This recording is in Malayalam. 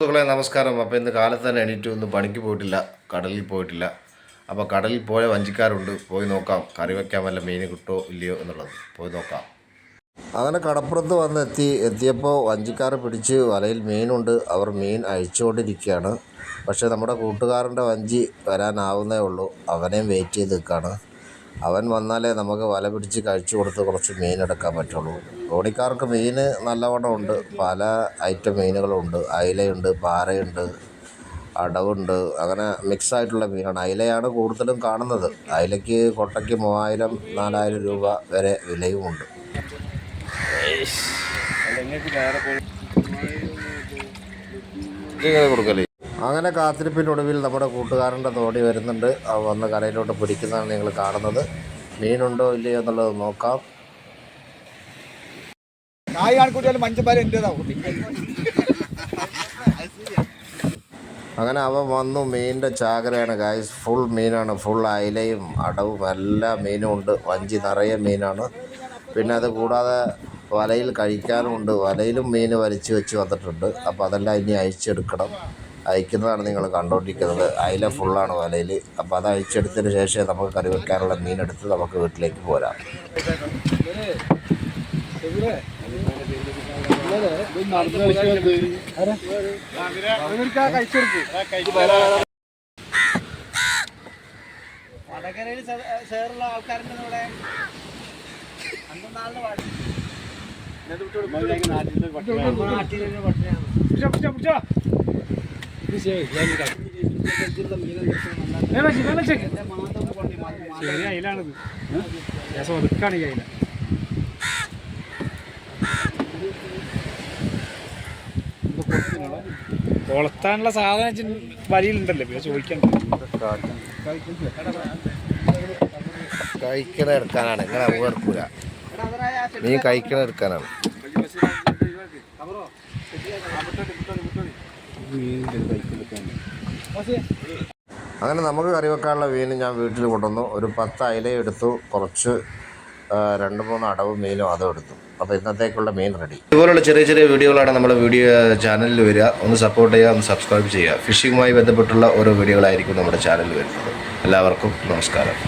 സുഹൃത്തുക്കളെ നമസ്കാരം. അപ്പോൾ ഇന്ന് കാലത്ത് തന്നെ എണീറ്റ് ഒന്നും പണിക്ക് പോയിട്ടില്ല, കടലിൽ പോയിട്ടില്ല. അപ്പോൾ കടലിൽ പോയ വഞ്ചിക്കാരുണ്ട്, പോയി നോക്കാം കറി വയ്ക്കാൻ വല്ല മീൻ കിട്ടുമോ ഇല്ലയോ എന്നുള്ളത് പോയി നോക്കാം. അങ്ങനെ കടപ്പുറത്ത് എത്തിയപ്പോൾ വഞ്ചിക്കാർ പിടിച്ച് വലയിൽ മീനുണ്ട്. അവർ മീൻ അഴിച്ചുകൊണ്ടിരിക്കുകയാണ്. പക്ഷേ നമ്മുടെ കൂട്ടുകാരൻ്റെ വഞ്ചി വരാനാവുന്നേ ഉള്ളൂ. അവനെയും വെയിറ്റ് ചെയ്ത് നിൽക്കുകയാണ്. അവൻ വന്നാലേ നമുക്ക് വല പിടിച്ച് കഴിച്ചു കൊടുത്ത് കുറച്ച് മീനെടുക്കാൻ പറ്റുള്ളൂ. തോണിക്കാർക്ക് മീൻ നല്ലവണ്ണം ഉണ്ട്. പല ഐറ്റം മീനുകളുണ്ട്. അയിലയുണ്ട്, പാരയുണ്ട്, അടവുണ്ട്. അങ്ങനെ മിക്സായിട്ടുള്ള മീനാണ്. അയിലയാണ് കൂടുതലും കാണുന്നത്. അയിലയ്ക്ക് കൊട്ടയ്ക്ക് 3000-4000 രൂപ വരെ വിലയുമുണ്ട്. കൊടുക്കല്ലേ. അങ്ങനെ കാത്തിരിപ്പിനൊടുവിൽ നമ്മുടെ കൂട്ടുകാരൻ്റെ തോണി വരുന്നുണ്ട്. വന്ന് കരയിലോട്ട് പിടിക്കുന്നതാണ് നിങ്ങൾ കാണുന്നത്. മീനുണ്ടോ ഇല്ലയോ എന്നുള്ളത് നോക്കാം. അങ്ങനെ അവൻ വന്നു. മീനിൻ്റെ ചാകരയാണ് ഗായ്സ്. ഫുൾ മീനാണ്. ഫുൾ അയിലയും അടവും എല്ലാ മീനും ഉണ്ട്. വഞ്ചി നിറയെ മീനാണ്. പിന്നെ അത് കൂടാതെ വലയിൽ കഴിക്കാനുമുണ്ട്. വലയിലും മീൻ വലിച്ചു വെച്ച് വന്നിട്ടുണ്ട്. അപ്പോൾ അതെല്ലാം ഇനി അഴിച്ചെടുക്കണം. അയക്കുന്നതാണ് നിങ്ങൾ കണ്ടുകൊണ്ടിരിക്കുന്നത്. അയില ഫുള്ളാണ് വലയിൽ. അപ്പോൾ അത് അഴിച്ചെടുത്തതിന് ശേഷം നമുക്ക് കറി വെക്കാനുള്ള മീനെടുത്ത് നമുക്ക് വീട്ടിലേക്ക് പോരാം. വടകരയിൽ ചേറുള്ള ആൾക്കാരുടെ കൂടെ അയിലാണിത്. ഒതുക്കാണ് ഈ അയില. കൊളത്താനുള്ള സാധനം വരിയിലുണ്ടല്ലോ, പിന്നെ ചോദിക്കണ്ട. കഴിക്കണ എടുക്കാനാണ്. ഇങ്ങനെ നമുക്ക് എടുക്കൂല. മീൻ കഴിക്കണ എടുക്കാനാണ്. അങ്ങനെ നമുക്ക് കറി വെക്കാനുള്ള മീൻ ഞാൻ വീട്ടിൽ കൊണ്ടുവന്നു. ഒരു 10 അയില എടുത്തു. കുറച്ച് 2-3 അടവ് മീനും അതും എടുത്തു. അപ്പോൾ ഇന്നത്തേക്കുള്ള മീൻ റെഡി. ഇതുപോലുള്ള ചെറിയ ചെറിയ വീഡിയോകളാണ് നമ്മുടെ ചാനലിൽ വരിക. ഒന്ന് സപ്പോർട്ട് ചെയ്യുക, ഒന്ന് സബ്സ്ക്രൈബ് ചെയ്യുക. ഫിഷിങ്ങുമായി ബന്ധപ്പെട്ടുള്ള ഓരോ വീഡിയോകളായിരിക്കും നമ്മുടെ ചാനലിൽ വരുന്നത്. എല്ലാവർക്കും നമസ്കാരം.